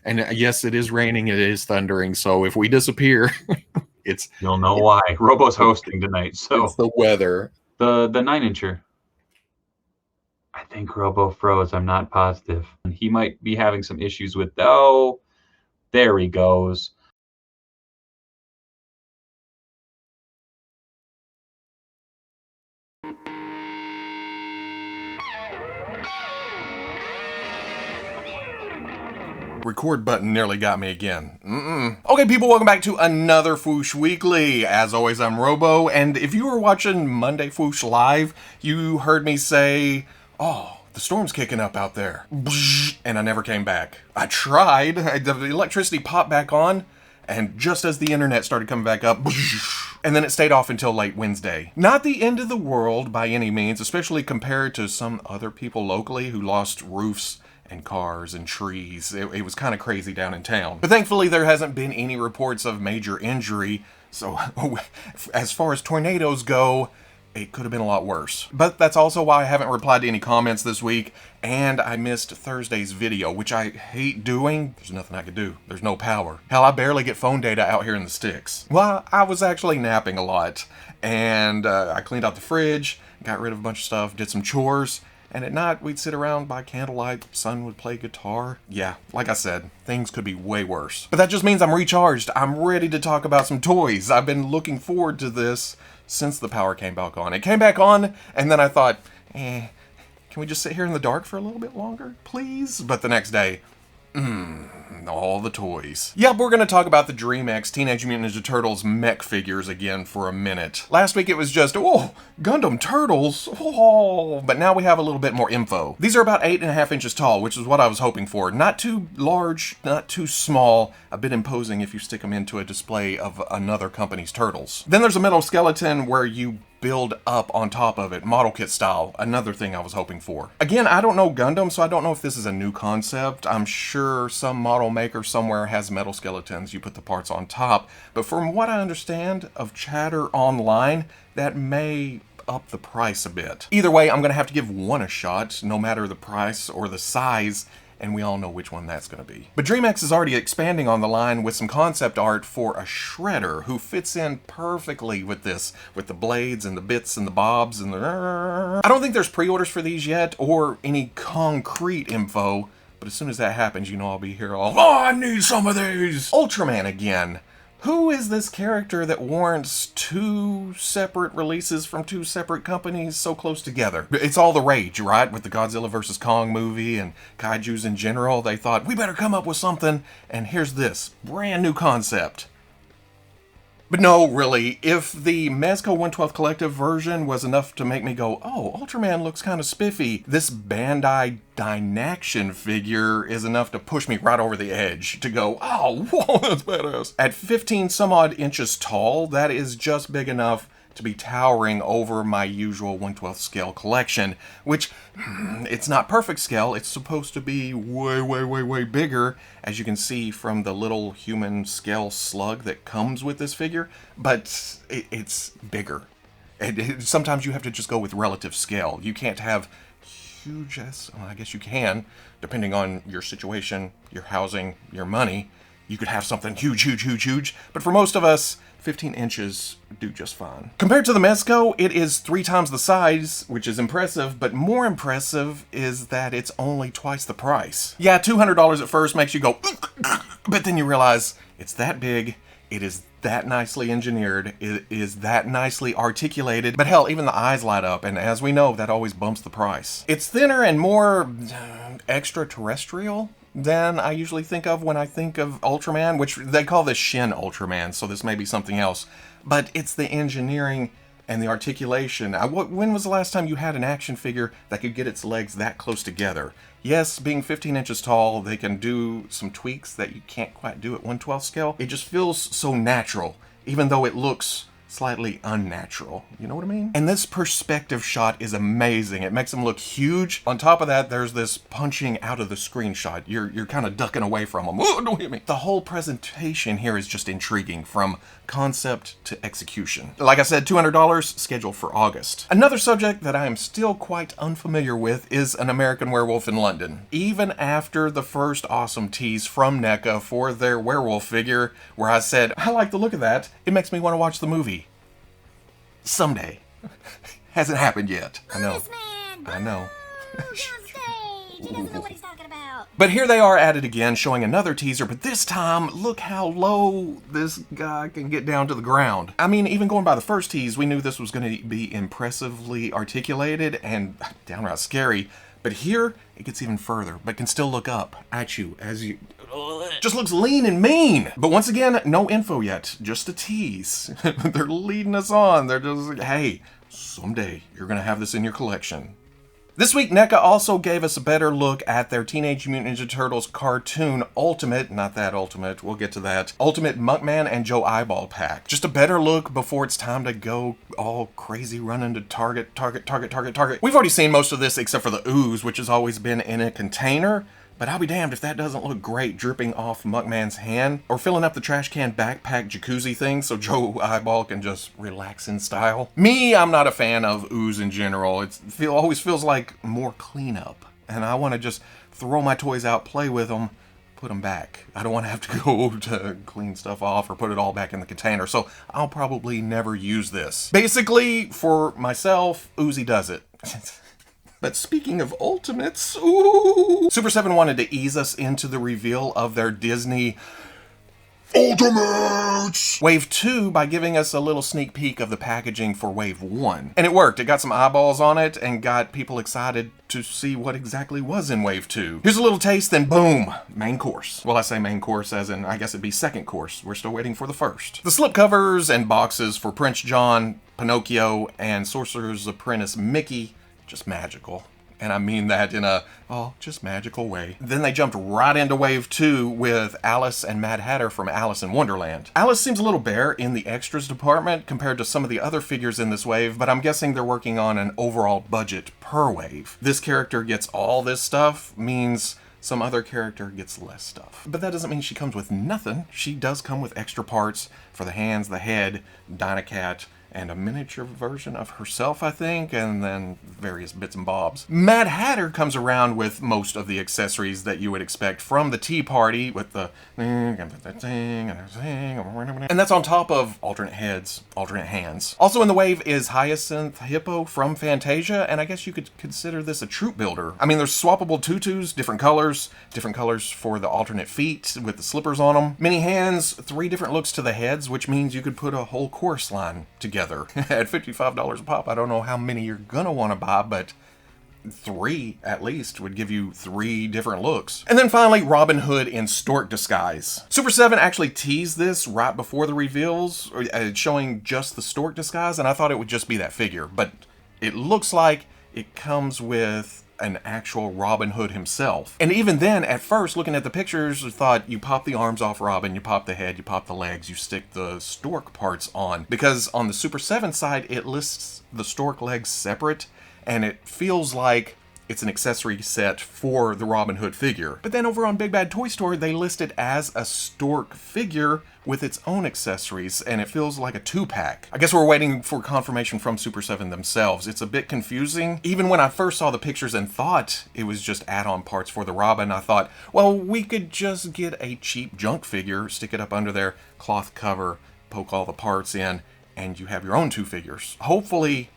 And yes, it is raining, it is thundering, so if we disappear, it's You'll know why. Robo's hosting tonight, it's so the weather. the 9-incher. I think Robo froze. I'm not positive. He might be having some issues with. Oh, there he goes. Record button nearly got me again. Okay, people, welcome back to another Fwoosh Weekly. As always, I'm Robo, and if you were watching Monday Fwoosh Live, you heard me say, oh, the storm's kicking up out there. And I never came back. I tried. The electricity popped back on, and just as the internet started coming back up, and then it stayed off until late Wednesday. Not the end of the world by any means, especially compared to some other people locally who lost roofs and cars and trees. It was kind of crazy down in town. But thankfully there hasn't been any reports of major injury, so as far as tornadoes go, it could have been a lot worse. But that's also why I haven't replied to any comments this week, and I missed Thursday's video, which I hate doing. There's nothing I could do. There's no power. Hell, I barely get phone data out here in the sticks. Well, I was actually napping a lot, and I cleaned out the fridge, got rid of a bunch of stuff, did some chores, and at night, we'd sit around by candlelight, son would play guitar. Yeah, like I said, things could be way worse. But that just means I'm recharged. I'm ready to talk about some toys. I've been looking forward to this since the power came back on. It came back on, and then I thought, can we just sit here in the dark for a little bit longer, please? But the next day, all the toys. Yep, we're going to talk about the DreamEX Teenage Mutant Ninja Turtles mech figures again for a minute. Last week it was just, oh, Gundam Turtles, oh, but now we have a little bit more info. These are about 8.5 inches tall, which is what I was hoping for. Not too large, not too small, a bit imposing if you stick them into a display of another company's turtles. Then there's a metal skeleton where you build up on top of it, model kit style, another thing I was hoping for. Again, I don't know Gundam, so I don't know if this is a new concept. I'm sure some model maker somewhere has metal skeletons, you put the parts on top, but from what I understand of chatter online, that may up the price a bit. Either way, I'm gonna have to give one a shot, no matter the price or the size, and we all know which one that's going to be. But DreamEX is already expanding on the line with some concept art for a shredder who fits in perfectly with this, with the blades and the bits and the bobs and the... I don't think there's pre-orders for these yet, or any concrete info, but as soon as that happens, you know I'll be here all, oh, I need some of these! Ultraman again. Who is this character that warrants two separate releases from two separate companies so close together? It's all the rage, right? With the Godzilla vs. Kong movie and kaijus in general, they thought, we better come up with something, and here's this brand new concept. But no, really, if the Mezco 1/12 Collective version was enough to make me go, oh, Ultraman looks kind of spiffy, this Bandai Dynaction figure is enough to push me right over the edge, to go, oh, whoa, that's badass. At 15 some odd inches tall, that is just big enough to be towering over my usual 1/12 scale collection, which, it's not perfect scale, it's supposed to be way, way, way, way bigger, as you can see from the little human scale slug that comes with this figure, but it's bigger. Sometimes you have to just go with relative scale. You can't have huge, well, I guess you can, depending on your situation, your housing, your money. You could have something huge, huge, huge, huge, but for most of us, 15 inches do just fine. Compared to the Mezco, it is 3 times the size, which is impressive, but more impressive is that it's only twice the price. Yeah, $200 at first makes you go, but then you realize it's that big, it is that nicely engineered, it is that nicely articulated, but hell, even the eyes light up, and as we know, that always bumps the price. It's thinner and more extraterrestrial than I usually think of when I think of Ultraman, which they call this Shin Ultraman, so this may be something else. But it's the engineering and the articulation. When was the last time you had an action figure that could get its legs that close together? Yes, being 15 inches tall, they can do some tweaks that you can't quite do at 1/12 scale. It just feels so natural, even though it looks slightly unnatural. You know what I mean? And this perspective shot is amazing. It makes him look huge. On top of that, there's this punching out of the screen shot. You're kind of ducking away from him. Oh, don't hit me. The whole presentation here is just intriguing from concept to execution. Like I said, $200, scheduled for August. Another subject that I am still quite unfamiliar with is An American Werewolf in London. Even after the first awesome tease from NECA for their werewolf figure, where I said, I like the look of that, it makes me want to watch the movie. Someday. Hasn't happened yet. I know. I know. He doesn't know what he's talking about. But here they are at it again, showing another teaser, but this time, look how low this guy can get down to the ground. I mean, even going by the first tease, we knew this was going to be impressively articulated and downright scary. But here, it gets even further, but can still look up at you as you... Just looks lean and mean. But once again, no info yet, just a tease. They're leading us on. They're just like, hey, someday you're going to have this in your collection. This week, NECA also gave us a better look at their Teenage Mutant Ninja Turtles cartoon Ultimate, not that Ultimate, we'll get to that, Ultimate Muckman and Joe Eyeball pack. Just a better look before it's time to go all crazy running to target. We've already seen most of this except for the ooze, which has always been in a container. But I'll be damned if that doesn't look great dripping off Muckman's hand, or filling up the trash can backpack jacuzzi thing so Joe Eyeball can just relax in style. Me, I'm not a fan of ooze in general. It always feels like more cleanup, and I want to just throw my toys out, play with them, put them back. I don't want to have to go to clean stuff off or put it all back in the container, so I'll probably never use this. Basically, for myself, Uzi does it. But speaking of Ultimates, ooh, Super7 wanted to ease us into the reveal of their Disney Ultimates Wave 2 by giving us a little sneak peek of the packaging for Wave 1. And it worked. It got some eyeballs on it and got people excited to see what exactly was in Wave 2. Here's a little taste, then boom, main course. Well, I say main course as in, I guess it'd be second course. We're still waiting for the first. The slipcovers and boxes for Prince John, Pinocchio, and Sorcerer's Apprentice Mickey, just magical. And I mean that in a, just magical way. Then they jumped right into Wave 2 with Alice and Mad Hatter from Alice in Wonderland. Alice seems a little bare in the extras department compared to some of the other figures in this wave, but I'm guessing they're working on an overall budget per wave. This character gets all this stuff, means some other character gets less stuff. But that doesn't mean she comes with nothing. She does come with extra parts for the hands, the head, Dynacat, and a miniature version of herself, I think, and then various bits and bobs. Mad Hatter comes around with most of the accessories that you would expect from the Tea Party, with the and that's on top of alternate heads, alternate hands. Also in the wave is Hyacinth Hippo from Fantasia, and I guess you could consider this a troop builder. I mean, there's swappable tutus, different colors for the alternate feet with the slippers on them. Many hands, 3 different looks to the heads, which means you could put a whole chorus line together. At $55 a pop, I don't know how many you're gonna want to buy, but 3 at least would give you 3 different looks. And then finally, Robin Hood in stork disguise. Super7 actually teased this right before the reveals, showing just the stork disguise, and I thought it would just be that figure, but it looks like it comes with an actual Robin Hood himself. And even then, at first, looking at the pictures, I thought you pop the arms off Robin, you pop the head, you pop the legs, you stick the stork parts on. Because on the Super7 side, it lists the stork legs separate, and it feels like it's an accessory set for the Robin Hood figure. But then over on Big Bad Toy Store, they list it as a stork figure with its own accessories, and it feels like a 2-pack. I guess we're waiting for confirmation from Super7 themselves. It's a bit confusing. Even when I first saw the pictures and thought it was just add-on parts for the Robin, I thought, well, we could just get a cheap junk figure, stick it up under there, cloth cover, poke all the parts in, and you have your own 2 figures. Hopefully,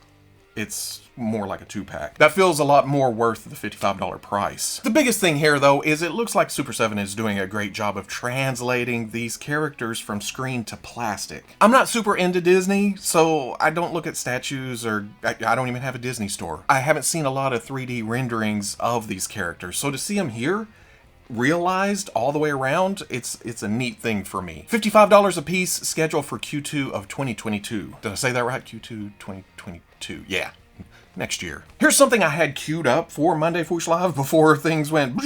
it's more like a 2-pack. That feels a lot more worth the $55 price. The biggest thing here, though, is it looks like Super7 is doing a great job of translating these characters from screen to plastic. I'm not super into Disney, so I don't look at statues, or I don't even have a Disney store. I haven't seen a lot of 3D renderings of these characters, so to see them here, realized all the way around, it's a neat thing for me. $55 a piece, scheduled for Q2 of 2022. Did I say that right? Q2 2022. Yeah. next year. Here's something I had queued up for Monday Fwoosh Live before things went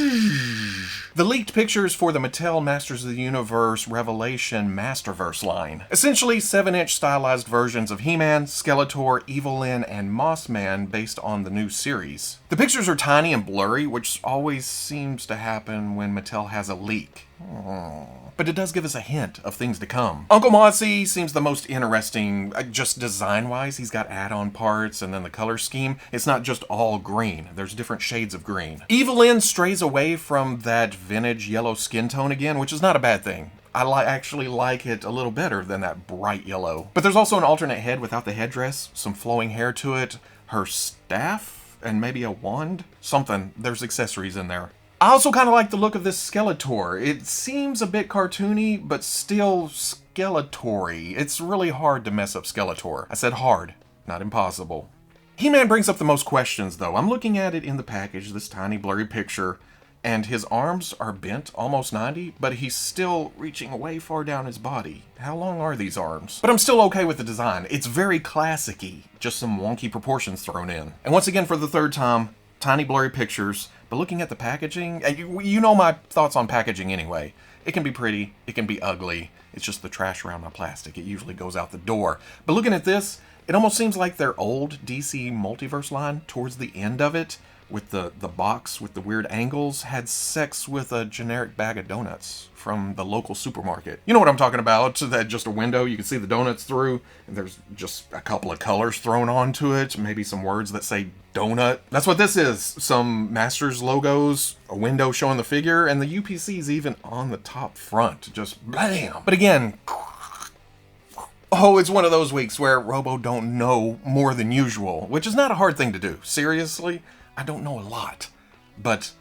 the leaked pictures for the Mattel Masters of the Universe Revelation Masterverse line. Essentially 7-inch stylized versions of He-Man, Skeletor, Evil-Lyn, and Mossman based on the new series. The pictures are tiny and blurry, which always seems to happen when Mattel has a leak. But it does give us a hint of things to come. Uncle Mossy seems the most interesting, just design-wise. He's got add-on parts, and then the color scheme. It's not just all green. There's different shades of green. Evil-Lyn strays away from that vintage yellow skin tone again, which is not a bad thing. I actually like it a little better than that bright yellow. But there's also an alternate head without the headdress, some flowing hair to it, her staff, and maybe a wand? Something. There's accessories in there. I also kind of like the look of this Skeletor. It seems a bit cartoony, but still Skeletory. It's really hard to mess up Skeletor. I said hard, not impossible. He-Man brings up the most questions, though. I'm looking at it in the package, this tiny blurry picture, and his arms are bent almost 90, but he's still reaching way far down his body. How long are these arms? But I'm still okay with the design. It's very classic-y, just some wonky proportions thrown in. And once again, for the third time, tiny blurry pictures, but looking at the packaging, you know my thoughts on packaging anyway. It can be pretty, it can be ugly, it's just the trash around my plastic. It usually goes out the door. But looking at this, it almost seems like their old DC Multiverse line towards the end of it, with the box with the weird angles, had sex with a generic bag of donuts from the local supermarket. You know what I'm talking about? So that just a window you can see the donuts through, and there's just a couple of colors thrown onto it, maybe some words that say donut. That's what this is. Some Masters logos, a window showing the figure, and the UPC's even on the top front. Just blam! But again, oh, it's one of those weeks where Robo don't know more than usual, which is not a hard thing to do. Seriously, I don't know a lot. But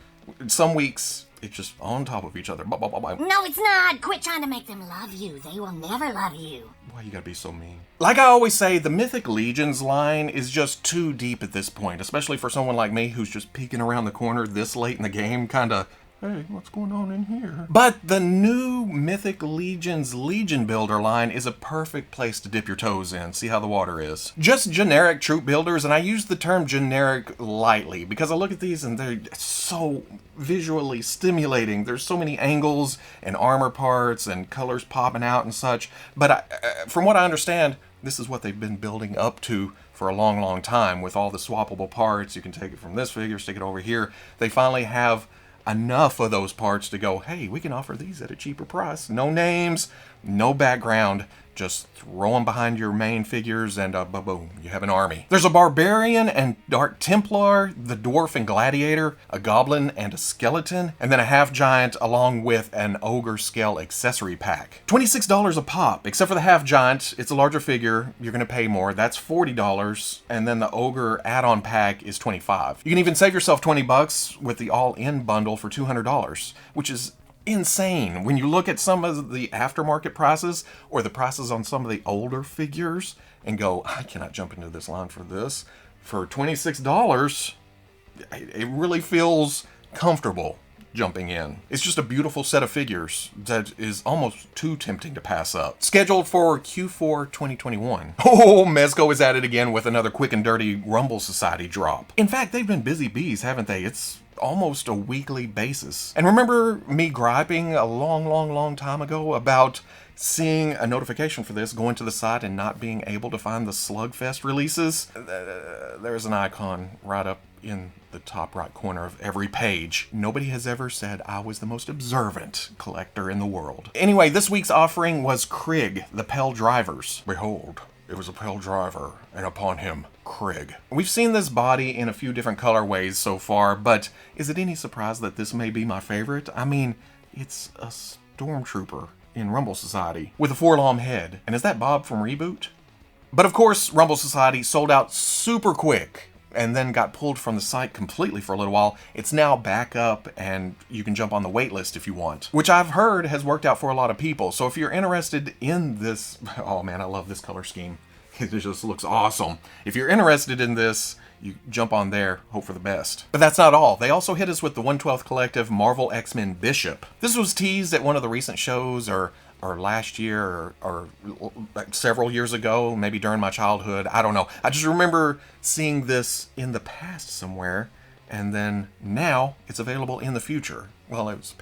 some weeks, it's just on top of each other. No, it's not. Quit trying to make them love you. They will never love you. Why you gotta be so mean? Like I always say, the Mythic Legions line is just too deep at this point, especially for someone like me who's just peeking around the corner this late in the game, kinda, hey, what's going on in here? But the new Mythic Legions Legion Builder line is a perfect place to dip your toes in, see how the water is. Just generic troop builders, and I use the term generic lightly, because I look at these and they're so visually stimulating. There's so many angles and armor parts and colors popping out and such, but from what I understand, this is what they've been building up to for a long, long time with all the swappable parts. You can take it from this figure, stick it over here. They finally have enough of those parts to go, hey, we can offer these at a cheaper price. No names, no background, just throw them behind your main figures and boom, you have an army. There's a Barbarian and Dark Templar, the Dwarf and Gladiator, a Goblin and a Skeleton, and then a Half Giant along with an Ogre Scale accessory pack. $26 a pop, except for the Half Giant. It's a larger figure, you're gonna pay more. That's $40, and then the Ogre add-on pack is $25. You can even save yourself $20 with the all-in bundle for $200, which is insane. When you look at some of the aftermarket prices or the prices on some of the older figures and go, I cannot jump into this line for this. For $26, it really feels comfortable jumping in. It's just a beautiful set of figures that is almost too tempting to pass up. Scheduled for Q4 2021. Oh, Mezco is at it again with another quick and dirty Rumble Society drop. In fact, they've been busy bees, haven't they? It's almost a weekly basis. And remember me griping a long time ago about seeing a notification for this, going to the site and not being able to find the Slugfest releases? There's an icon right up in the top right corner of every page. Nobody has ever said I was the most observant collector in the world. Anyway, this week's offering was Krieg, the Pale Drivers. Behold, it was a pale driver, and upon him, Krieg. We've seen this body in a few different colorways so far, but is it any surprise that this may be my favorite? I mean, it's a stormtrooper in Rumble Society with a forlorn head. And is that Bob from Reboot? But of course, Rumble Society sold out super quick and then got pulled from the site completely for a little while. It's now back up and you can jump on the wait list if you want, which I've heard has worked out for a lot of people. So if you're interested in this, oh man, I love this color scheme. It just looks awesome. If you're interested in this, you jump on there, hope for the best. But that's not all. They also hit us with the 1/12 Collective Marvel X-Men Bishop. This was teased at one of the recent shows, or last year, or several years ago, maybe during my childhood. I don't know. I just remember seeing this in the past somewhere, and then now it's available in the future. Well, it was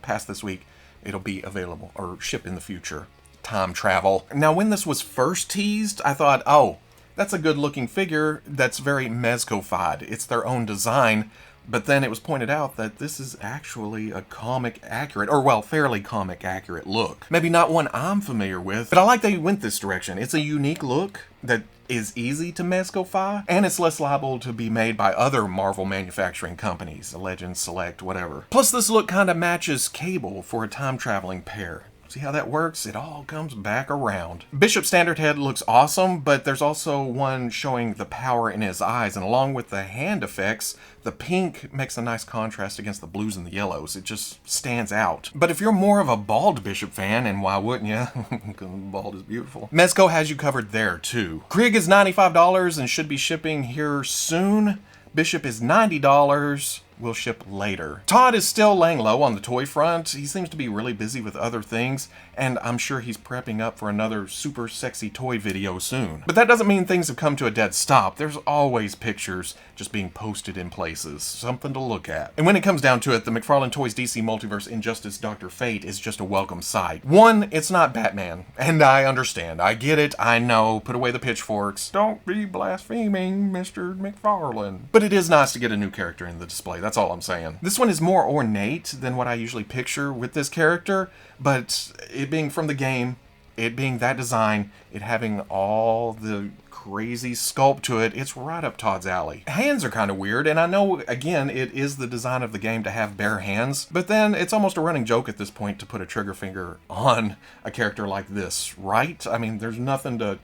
past this week. It'll be available or ship in the future. Time travel. Now, when this was first teased, I thought, oh, that's a good looking figure that's very Mezco-fied. It's their own design. But then it was pointed out that this is actually a comic accurate, or well, fairly comic accurate look. Maybe not one I'm familiar with, but I like they went this direction. It's a unique look that is easy to Mezco-fy, and it's less liable to be made by other Marvel manufacturing companies, Legends, Select, whatever. Plus, this look kind of matches Cable for a time-traveling pair. See how that works? It all comes back around. Bishop's standard head looks awesome, but there's also one showing the power in his eyes, and along with the hand effects, the pink makes a nice contrast against the blues and the yellows. It just stands out. But if you're more of a bald Bishop fan, and why wouldn't you? Because bald is beautiful. Mezco has you covered there too. Krieg is $95 and should be shipping here soon. Bishop is $90. Will ship later. Todd is still laying low on the toy front. He seems to be really busy with other things, and I'm sure he's prepping up for another super sexy toy video soon. But that doesn't mean things have come to a dead stop. There's always pictures just being posted in places. Something to look at. And when it comes down to it, the McFarlane Toys DC Multiverse Injustice Dr. Fate is just a welcome sight. One, it's not Batman, and I understand. I get it. I know. Put away the pitchforks. Don't be blaspheming, Mr. McFarlane. But it is nice to get a new character in the display. That's all I'm saying. This one is more ornate than what I usually picture with this character, but it being from the game, it being that design, it having all the crazy sculpt to it, it's right up Todd's alley. Hands are kind of weird, and I know, again, it is the design of the game to have bare hands, but then it's almost a running joke at this point to put a trigger finger on a character like this, right? I mean, there's nothing to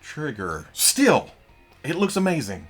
trigger. Still, it looks amazing.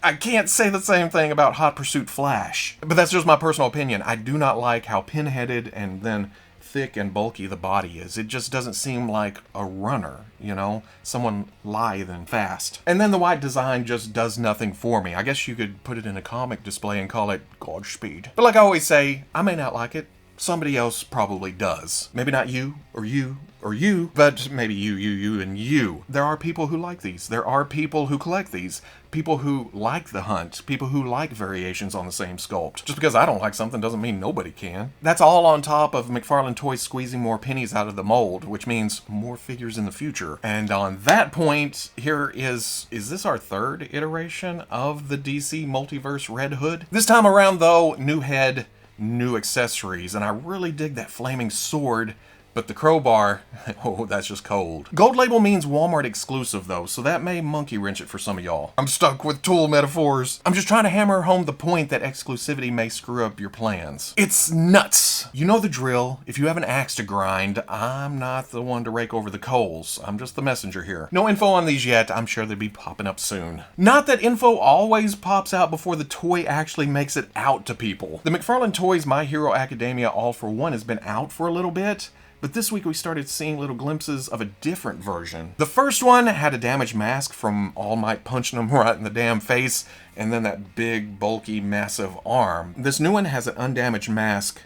I can't say the same thing about Hot Pursuit Flash, but that's just my personal opinion. I do not like how pinheaded and then thick and bulky the body is. It just doesn't seem like a runner, you know? Someone lithe and fast. And then the white design just does nothing for me. I guess you could put it in a comic display and call it Godspeed. But like I always say, I may not like it. Somebody else probably does. Maybe not you, or you, or you, but maybe you, and you. There are people who like these. There are people who collect these. People who like the hunt. People who like variations on the same sculpt. Just because I don't like something doesn't mean nobody can. That's all on top of McFarlane Toys squeezing more pennies out of the mold, which means more figures in the future. And on that point, here is this our third iteration of the DC Multiverse Red Hood? This time around though, new head, new accessories, and I really dig that flaming sword, but the crowbar, oh, that's just cold. Gold label means Walmart exclusive though, so that may monkey wrench it for some of y'all. I'm stuck with tool metaphors. I'm just trying to hammer home the point that exclusivity may screw up your plans. It's nuts. You know the drill. If you have an axe to grind, I'm not the one to rake over the coals. I'm just the messenger here. No info on these yet. I'm sure they'll be popping up soon. Not that info always pops out before the toy actually makes it out to people. The McFarlane Toys My Hero Academia All for One has been out for a little bit, but this week we started seeing little glimpses of a different version. The first one had a damaged mask from All Might punching him right in the damn face, and then that big, bulky, massive arm. This new one has an undamaged mask,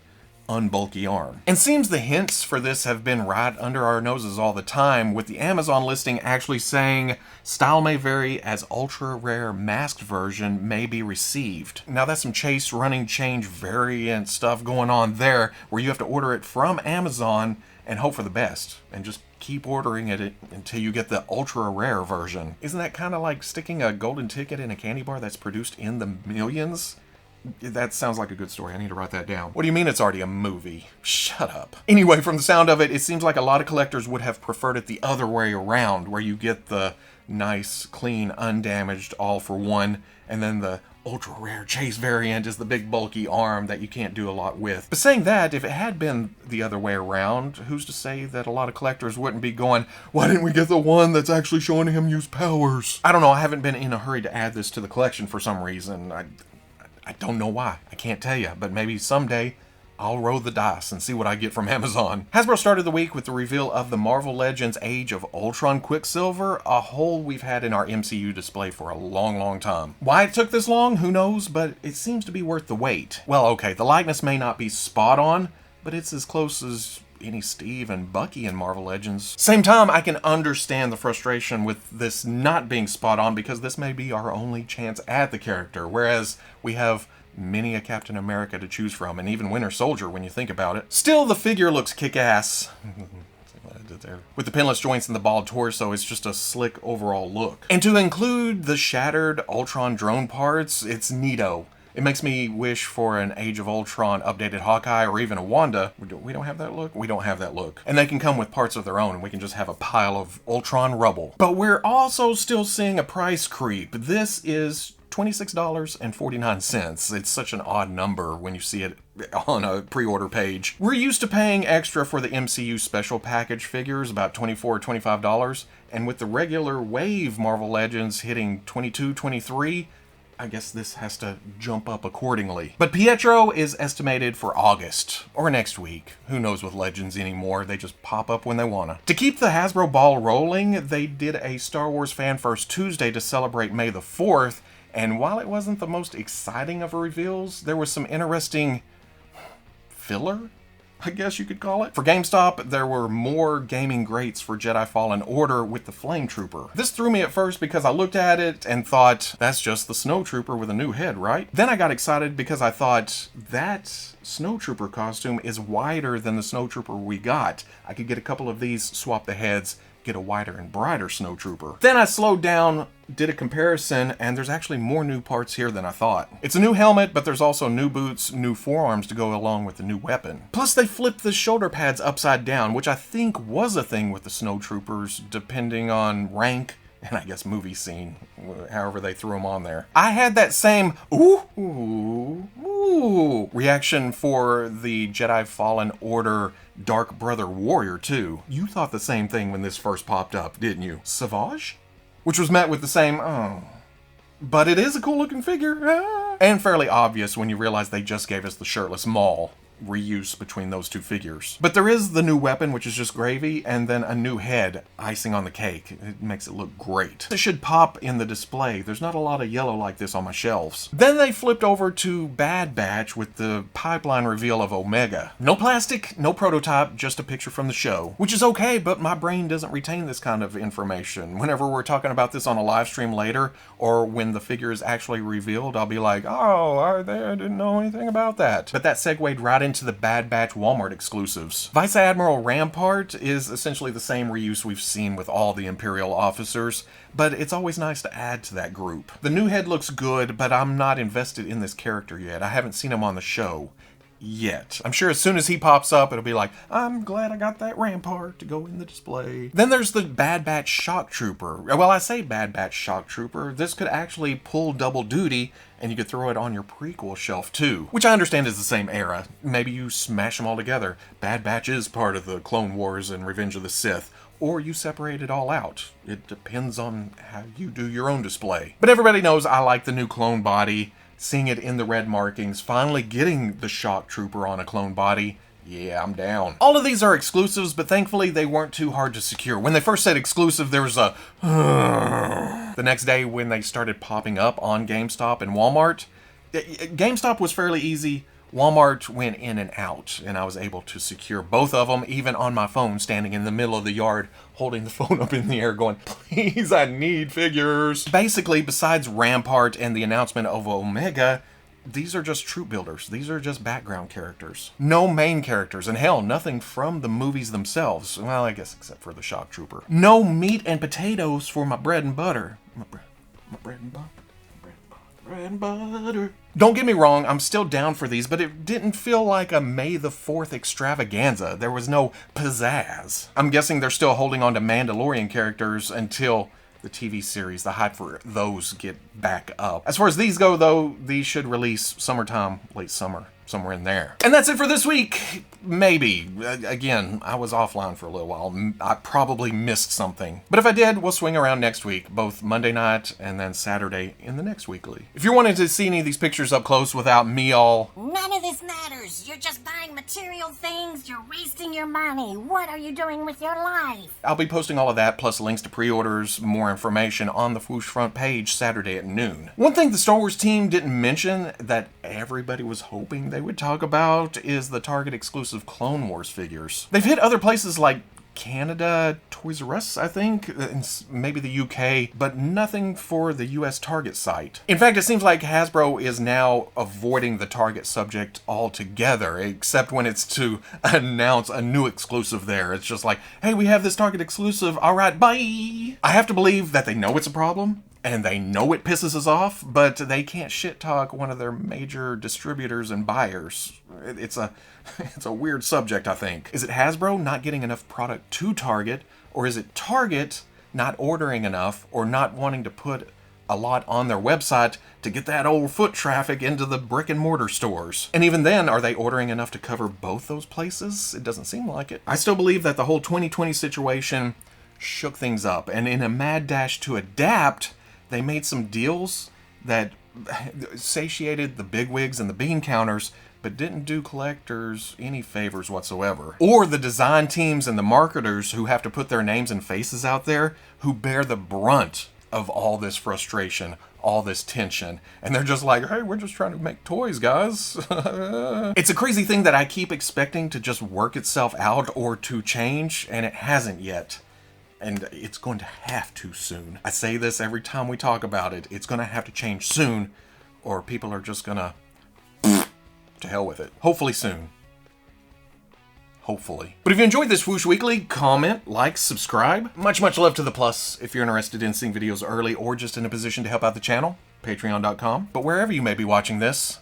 unbulky arm. And seems the hints for this have been right under our noses all the time, with the Amazon listing actually saying style may vary as ultra rare masked version may be received. Now that's some chase running change variant stuff going on there, where you have to order it from Amazon and hope for the best, and just keep ordering it until you get the ultra rare version. Isn't that kind of like sticking a golden ticket in a candy bar that's produced in the millions? That sounds like a good story. I need to write that down. What do you mean it's already a movie? Shut up. Anyway, from the sound of it, it seems like a lot of collectors would have preferred it the other way around, where you get the nice, clean, undamaged all for one, and then the ultra rare chase variant is the big bulky arm that you can't do a lot with. But saying that, if it had been the other way around, who's to say that a lot of collectors wouldn't be going, why didn't we get the one that's actually showing him use powers? I don't know, I haven't been in a hurry to add this to the collection for some reason. I don't know why. I can't tell you, but maybe someday I'll roll the dice and see what I get from Amazon. Hasbro started the week with the reveal of the Marvel Legends Age of Ultron Quicksilver, a hole we've had in our MCU display for a long time. Why it took this long, who knows, but it seems to be worth the wait. Well, okay, the likeness may not be spot on, but it's as close as any Steve and Bucky in Marvel Legends. Same time, I can understand the frustration with this not being spot on because this may be our only chance at the character, whereas we have many a Captain America to choose from, and even Winter Soldier when you think about it. Still, the figure looks kick-ass. With the pinless joints and the bald torso, it's just a slick overall look. And to include the shattered Ultron drone parts, it's neato. It makes me wish for an Age of Ultron updated Hawkeye or even a Wanda. We don't have that look? We don't have that look. And they can come with parts of their own and we can just have a pile of Ultron rubble. But we're also still seeing a price creep. This is $26.49. It's such an odd number when you see it on a pre-order page. We're used to paying extra for the MCU special package figures, about $24 or $25, and with the regular wave Marvel Legends hitting $22, $23, I guess this has to jump up accordingly. But Pietro is estimated for August, or next week. Who knows with Legends anymore, they just pop up when they wanna. To keep the Hasbro ball rolling, they did a Star Wars Fan First Tuesday to celebrate May the 4th, and while it wasn't the most exciting of reveals, there was some interesting filler, I guess you could call it. For GameStop, there were more gaming greats for Jedi Fallen Order with the Flame Trooper. This threw me at first because I looked at it and thought, that's just the Snow Trooper with a new head, right? Then I got excited because I thought, that Snow Trooper costume is wider than the Snow Trooper we got. I could get a couple of these, swap the heads, get a wider and brighter Snow Trooper. Then I slowed down, did a comparison, and there's actually more new parts here than I thought. It's a new helmet, but there's also new boots, new forearms to go along with the new weapon. Plus they flipped the shoulder pads upside down, which I think was a thing with the Snow Troopers, depending on rank, and I guess movie scene, however they threw them on there. I had that same ooh reaction for the Jedi Fallen Order Dark Brother Warrior too. You thought the same thing when this first popped up, didn't you? Savage? Which was met with the same, oh. But it is a cool looking figure. Ah. And fairly obvious when you realize they just gave us the shirtless Maul. Reuse between those two figures. But there is the new weapon, which is just gravy, and then a new head, icing on the cake. It makes it look great. It should pop in the display. There's not a lot of yellow like this on my shelves. Then they flipped over to Bad Batch with the pipeline reveal of Omega. No plastic, no prototype, just a picture from the show. Which is okay, but my brain doesn't retain this kind of information. Whenever we're talking about this on a live stream later, or when the figure is actually revealed, I'll be like, oh, I didn't know anything about that. But that segued right into the Bad Batch Walmart exclusives. Vice Admiral Rampart is essentially the same reuse we've seen with all the Imperial officers, but it's always nice to add to that group. The new head looks good, but I'm not invested in this character yet. I haven't seen him on the show. Yet. I'm sure as soon as he pops up, it'll be like, I'm glad I got that Rampart to go in the display. Then there's the Bad Batch Shock Trooper. Well, I say Bad Batch Shock Trooper. This could actually pull double duty, and you could throw it on your prequel shelf too. Which I understand is the same era. Maybe you smash them all together. Bad Batch is part of the Clone Wars and Revenge of the Sith. Or you separate it all out. It depends on how you do your own display. But everybody knows I like the new clone body. Seeing it in the red markings, finally getting the Shock Trooper on a clone body, yeah, I'm down. All of these are exclusives, but thankfully they weren't too hard to secure. When they first said exclusive, there was a the next day when they started popping up on GameStop and Walmart. GameStop was fairly easy. Walmart went in and out, and I was able to secure both of them, even on my phone, standing in the middle of the yard, holding the phone up in the air, going, please, I need figures. Basically, besides Rampart and the announcement of Omega, these are just troop builders. These are just background characters. No main characters, and hell, nothing from the movies themselves. Well, I guess except for the Shock Trooper. No meat and potatoes for my bread and butter. My bread and butter. Bread and butter. Don't get me wrong, I'm still down for these, but it didn't feel like a May the 4th extravaganza. There was no pizzazz. I'm guessing they're still holding on to Mandalorian characters until the TV series, the hype for those get back up. As far as these go, though, these should release summertime, late summer. somewhere in there. And that's it for this week. Maybe. Again, I was offline for a little while. I probably missed something. But if I did, we'll swing around next week, both Monday night and then Saturday in the next weekly. If you're wanting to see any of these pictures up close without me all... None of this matters. You're just buying material things. You're wasting your money. What are you doing with your life? I'll be posting all of that, plus links to pre-orders, more information on the Fwoosh front page Saturday at noon. One thing the Star Wars team didn't mention that everybody was hoping they would talk about is the Target exclusive Clone Wars figures. They've hit other places like Canada, Toys R Us, I think, and maybe the UK, but nothing for the US Target site. In fact, it seems like Hasbro is now avoiding the Target subject altogether, except when it's to announce a new exclusive there. It's just like, hey, we have this Target exclusive, all right, bye! I have to believe that they know it's a problem, and they know it pisses us off, but they can't shit talk one of their major distributors and buyers. It's a weird subject, I think. Is it Hasbro not getting enough product to Target, or is it Target not ordering enough or not wanting to put a lot on their website to get that old foot traffic into the brick and mortar stores? And even then, are they ordering enough to cover both those places? It doesn't seem like it. I still believe that the whole 2020 situation shook things up, and in a mad dash to adapt, they made some deals that satiated the bigwigs and the bean counters, but didn't do collectors any favors whatsoever. Or the design teams and the marketers who have to put their names and faces out there, who bear the brunt of all this frustration, all this tension. And they're just like, hey, we're just trying to make toys, guys. It's a crazy thing that I keep expecting to just work itself out or to change, and it hasn't yet. And it's going to have to soon. I say this every time we talk about it. It's going to have to change soon, or people are just going to hell with it. Hopefully soon. Hopefully. But if you enjoyed this Fwoosh Weekly, comment, like, subscribe. Much love to the plus if you're interested in seeing videos early or just in a position to help out the channel. Patreon.com. But wherever you may be watching this,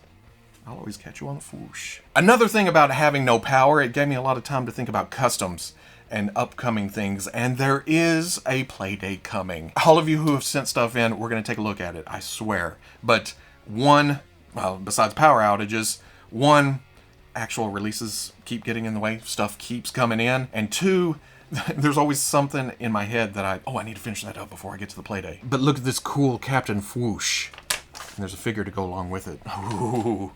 I'll always catch you on the Fwoosh. Another thing about having no power, it gave me a lot of time to think about customs and upcoming things, and there is a play date coming. All of you who have sent stuff in, we're going to take a look at it, I swear. But one, well, besides power outages, one, actual releases keep getting in the way, stuff keeps coming in, and two, there's always something in my head that I need to finish that up before I get to the play date. But look at this cool Captain Fwoosh. And there's a figure to go along with it. Ooh.